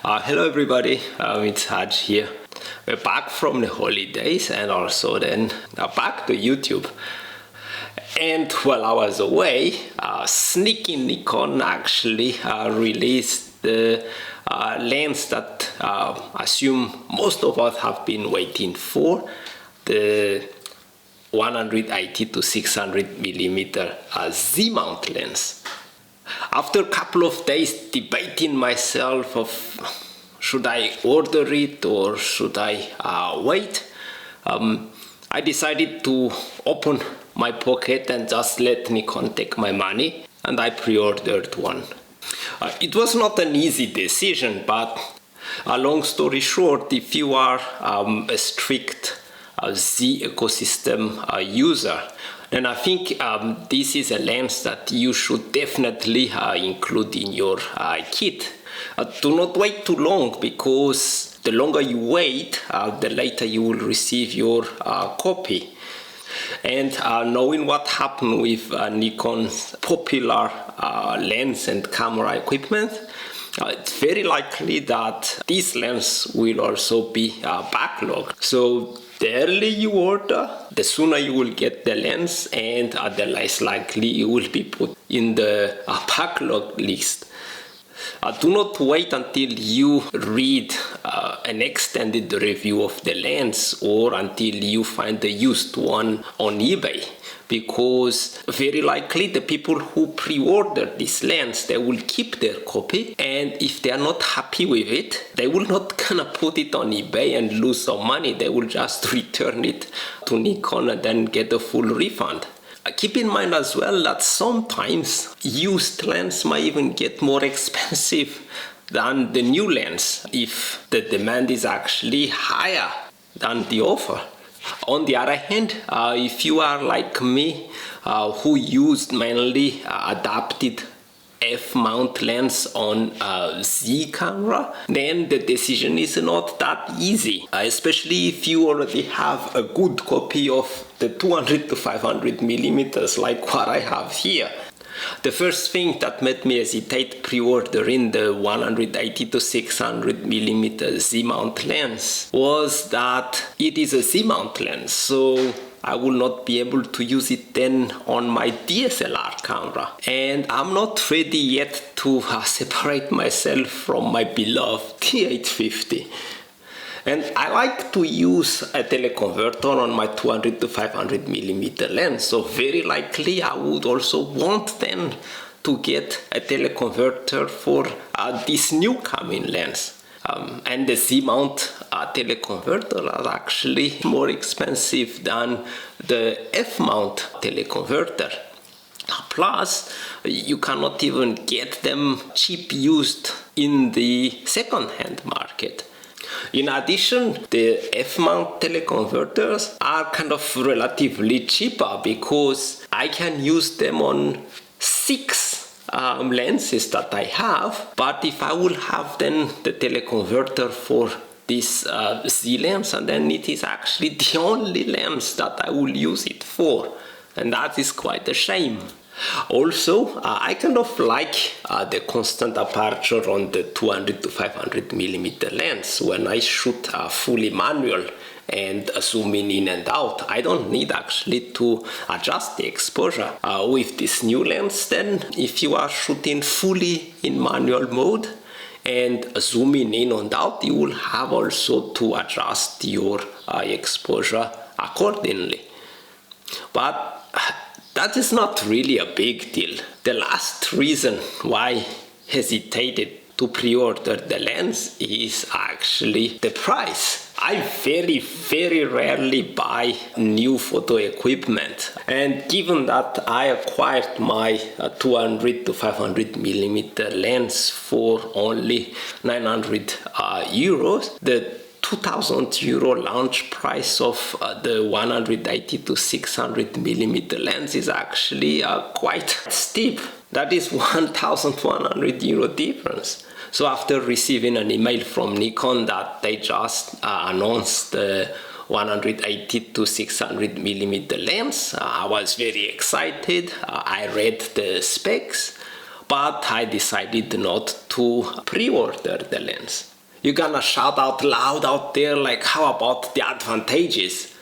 Hello everybody, it's Haj here. We're back from the holidays and also then back to YouTube. And while I was away, sneaky Nikon actually released the lens that I assume most of us have been waiting for, the 180 to 600 millimeter Z mount lens. After a couple of days debating myself of should I order it or should I wait, I decided to open my pocket and just let Nikon take my money, and I pre-ordered one. It was not an easy decision, but long story short, if you are a strict Z ecosystem user, then I think this is a lens that you should definitely include in your kit. Do not wait too long, because the longer you wait, the later you will receive your copy. And knowing what happened with Nikon's popular lens and camera equipment, it's very likely that this lens will also be backlogged. So the earlier you order, the sooner you will get the lens, and the less likely you will be put in the backlog list. Do not wait until you read an extended review of the lens or until you find the used one on eBay, because very likely the people who pre-order this lens, they will keep their copy, and if they are not happy with it, they will not gonna put it on eBay and lose some money. They will just return it to Nikon and then get a full refund. Keep in mind as well that sometimes used lens might even get more expensive than the new lens if the demand is actually higher than the offer. On the other hand, if you are like me, who used mainly adapted F-mount lens on Z camera, then the decision is not that easy, especially if you already have a good copy of the 200 to 500 millimeters like what I have here. The first thing that made me hesitate pre-ordering the 180 to 600 millimeter Z mount lens was that it is a Z mount lens, so I will not be able to use it then on my DSLR camera. And I'm not ready yet to separate myself from my beloved T850. And I like to use a teleconverter on my 200 to 500 millimeter lens, so very likely I would also want then to get a teleconverter for this new coming lens. And the Z-mount teleconverter are actually more expensive than the F-mount teleconverter. Plus, you cannot even get them cheap used in the second-hand market. In addition, the F-mount teleconverters are kind of relatively cheaper because I can use them on 6 lenses that I have, but if I will have then the teleconverter for this Z lens, and then it is actually the only lens that I will use it for, and that is quite a shame. Also, I kind of like the constant aperture on the 200 to 500 millimeter lens when I shoot fully manual and zooming in and out. I don't need actually to adjust the exposure. With this new lens then, if you are shooting fully in manual mode and zooming in and out, you will have also to adjust your exposure accordingly. But that is not really a big deal. The last reason why I hesitated to pre-order the lens is actually the price. I very rarely buy new photo equipment, and given that I acquired my 200 to 500 millimeter lens for only 900 euros, the 2,000 euro launch price of the 180 to 600 millimeter lens is actually quite steep. That is 1,100 euro difference. So after receiving an email from Nikon that they just announced the 180 to 600 millimeter lens, I was very excited. I read the specs, but I decided not to pre-order the lens. You're gonna shout out loud out there like, how about the advantages?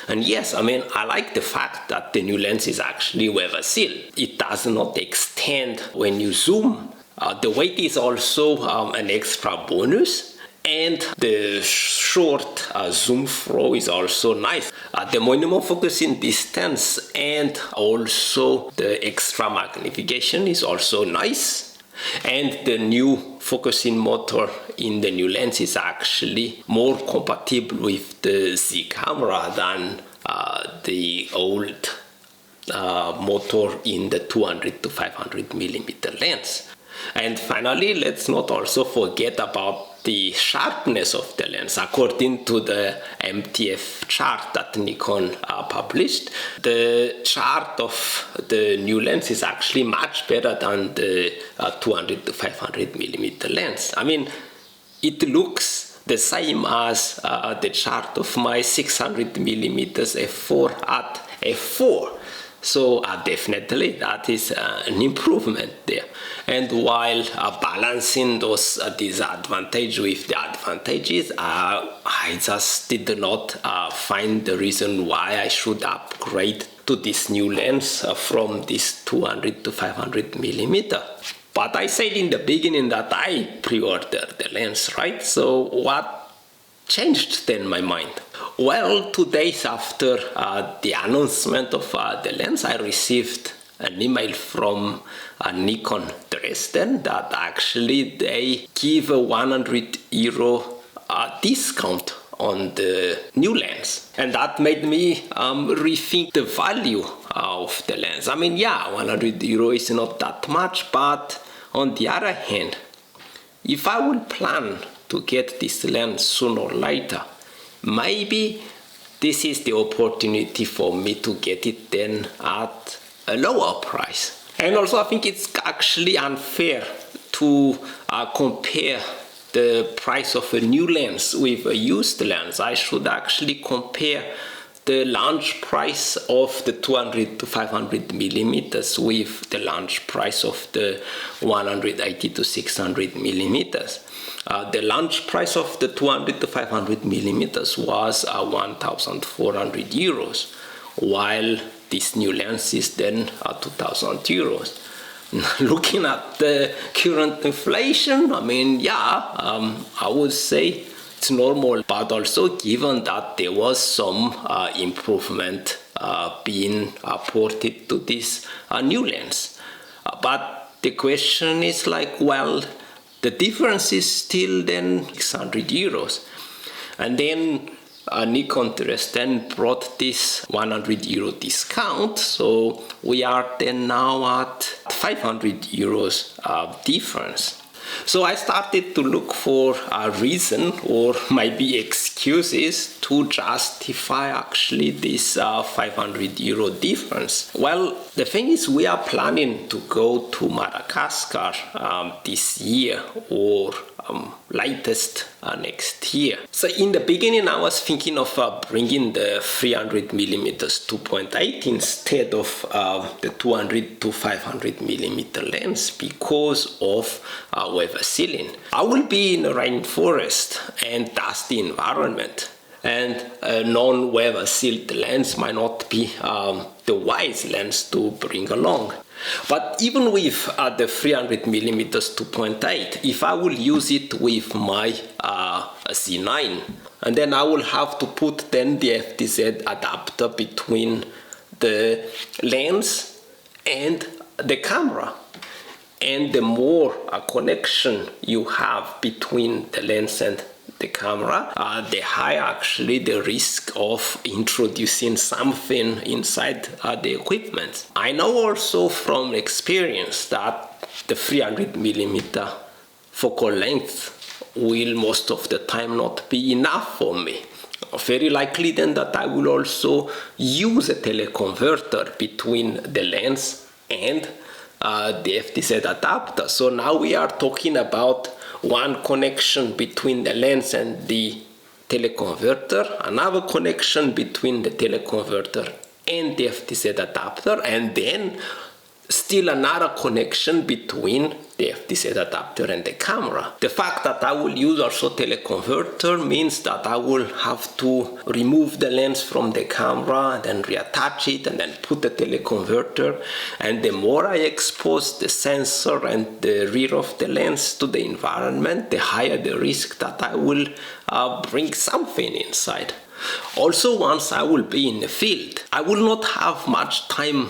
And yes, I mean, I like the fact that the new lens is actually weather sealed. It does not extend when you zoom. The weight is also an extra bonus, and the short zoom throw is also nice. The minimum focusing distance and also the extra magnification is also nice. And the new focusing motor in the new lens is actually more compatible with the Z camera than the old motor in the 200 to 500 millimeter lens. And finally, let's not also forget about the sharpness of the lens. According to the MTF chart that Nikon published, the chart of the new lens is actually much better than the 200 to 500 millimeter lens. I mean, it looks the same as the chart of my 600 millimeters f4 at f4. So definitely that is an improvement there. And while balancing those disadvantages with the advantages, I just did not find the reason why I should upgrade to this new lens from this 200 to 500 millimeter. But I said in the beginning that I pre-ordered the lens, right? So what changed then my mind? Well, 2 days after the announcement of the lens, I received an email from Nikon Dresden that actually they give a €100 discount on the new lens. And that made me rethink the value of the lens. I mean, yeah, €100 is not that much, but on the other hand, if I would plan to get this lens sooner or later, maybe this is the opportunity for me to get it then at a lower price. And also I think it's actually unfair to compare the price of a new lens with a used lens. I should actually compare the launch price of the 200 to 500 millimeters with the launch price of the 180 to 600 millimeters. The launch price of the 200 to 500 millimeters was €1,400, while this new lens is then €2,000. Looking at the current inflation, I mean, yeah, I would say it's normal, but also given that there was some improvement being ported to this new lens. But the question is like, well, the difference is still then €600. And then Nikon Dresden brought this €100 discount, so we are then now at €500 difference. So I started to look for a reason or maybe excuses to justify actually this €500 difference. Well, the thing is, we are planning to go to Madagascar this year or latest next year. So in the beginning I was thinking of bringing the 300mm 2.8 instead of the 200 to 500mm lens because of weather sealing. I will be in a rainforest and dusty environment, and a non-weather sealed lens might not be the wise lens to bring along. But even with the 300mm 2.8, if I will use it with my Z9, and then I will have to put then the FTZ adapter between the lens and the camera. And the more connection you have between the lens and the camera, the higher actually the risk of introducing something inside the equipment. I know also from experience that the 300mm focal length will most of the time not be enough for me. Very likely then that I will also use a teleconverter between the lens and the FTZ adapter. So now we are talking about one connection between the lens and the teleconverter, another connection between the teleconverter and the FTZ adapter, and then still another connection between the FD adapter and the camera. The fact that I will use also teleconverter means that I will have to remove the lens from the camera and then reattach it and then put the teleconverter. And the more I expose the sensor and the rear of the lens to the environment, the higher the risk that I will bring something inside. Also, once I will be in the field, I will not have much time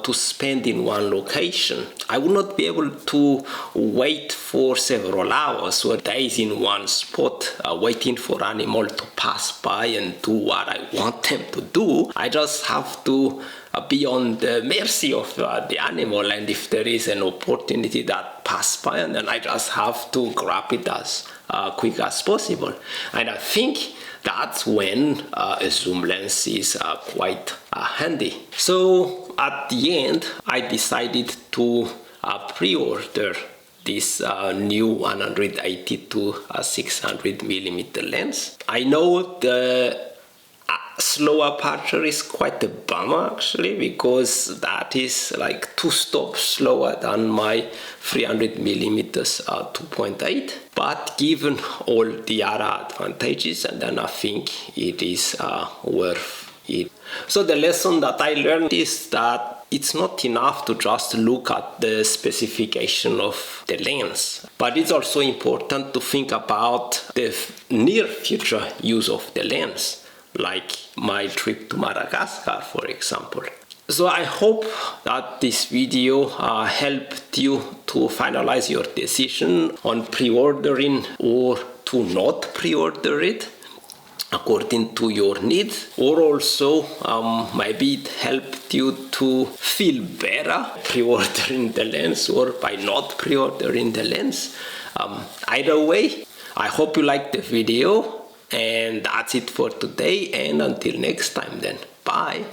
to spend in one location. I will not be able to wait for several hours or days in one spot waiting for animal to pass by and do what I want them to do. I just have to be on the mercy of the animal, and if there is an opportunity that pass by, and then I just have to grab it as quick as possible. And I think that's when a zoom lens is quite handy. So at the end, I decided to pre-order this new 180 to 600 millimeter lens. I know the slow aperture is quite a bummer actually, because that is like 2 stops slower than my 300 millimeters 2.8. But given all the other advantages, and then I think it is worth it. So the lesson that I learned is that it's not enough to just look at the specification of the lens, but it's also important to think about the near future use of the lens, like my trip to Madagascar, for example. So I hope that this video helped you to finalize your decision on pre-ordering or to not pre-order it according to your needs, or also maybe it helped you to feel better pre-ordering the lens or by not pre-ordering the lens. Either way, I hope you liked the video, and that's it for today, and until next time then, bye.